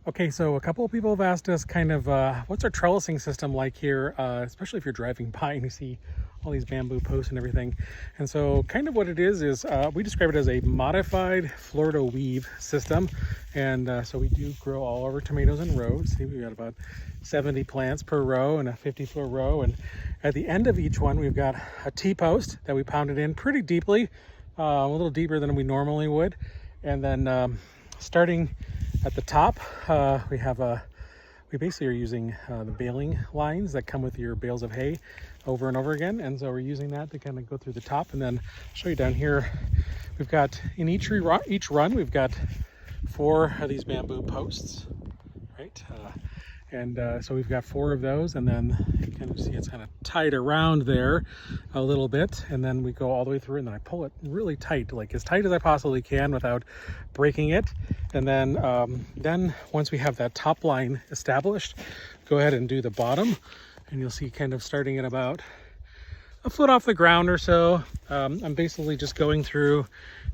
Okay, so a couple of people have asked us kind of what's our trellising system like here, especially if you're driving by and you see all these bamboo posts and everything. And so kind of what it is we describe it as a modified Florida weave system. And so we do grow all of our tomatoes in rows. See, we've got about 70 plants per row and a 50-foot row. And at the end of each one, we've got a T-post that we pounded in pretty deeply, a little deeper than we normally would. And then starting at the top, we basically are using the baling lines that come with your bales of hay over and over again. And so we're using that to kind of go through the top. And then I'll show you down here, we've got in each run, we've got 4 of these bamboo posts, right? So we've got 4 of those, and then you kind of see it's kind of tied around there a little bit, and then we go all the way through, and then I pull it really tight, like as tight as I possibly can without breaking it. And then once we have that top line established, go ahead and do the bottom, and you'll see kind of starting at about a foot off the ground or so. I'm basically just going through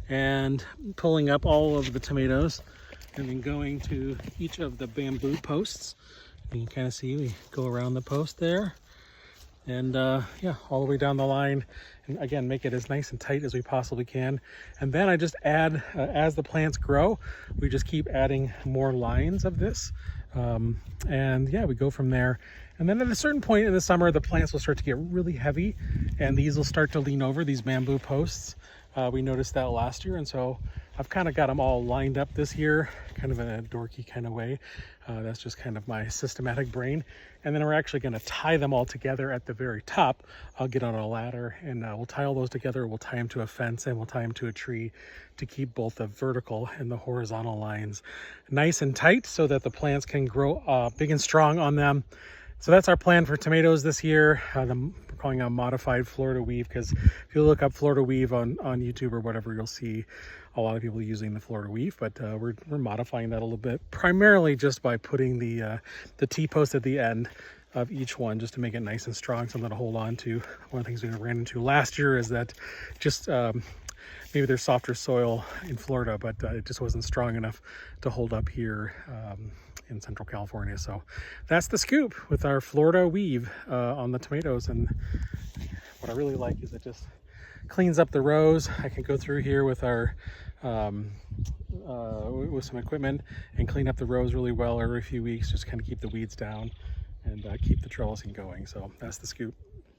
and pulling up all of the tomatoes and then going to each of the bamboo posts. You can kind of see we go around the post there and yeah, all the way down the line, and again make it as nice and tight as we possibly can. And then I just add as the plants grow, we just keep adding more lines of this, and yeah, we go from there. And then at a certain point in the summer, the plants will start to get really heavy and these will start to lean over, these bamboo posts. We noticed that last year, and so I've kind of got them all lined up this year, kind of in a dorky kind of way. That's just kind of my systematic brain. And then we're actually going to tie them all together at the very top. I'll get on a ladder and we'll tie all those together. We'll tie them to a fence and we'll tie them to a tree to keep both the vertical and the horizontal lines nice and tight so that the plants can grow big and strong on them. So that's our plan for tomatoes this year. We're calling it a modified Florida weave, because if you look up Florida weave on YouTube or whatever, you'll see a lot of people using the Florida weave, but we're modifying that a little bit, primarily just by putting the T-post at the end of each one, just to make it nice and strong, something to hold on to. One of the things we ran into last year is that just maybe there's softer soil in Florida, but it just wasn't strong enough to hold up here in Central California. So that's the scoop with our Florida weave on the tomatoes. And what I really like is it just cleans up the rows. I can go through here with our with some equipment and clean up the rows really well every few weeks, just kind of keep the weeds down and keep the trellising going. So that's the scoop.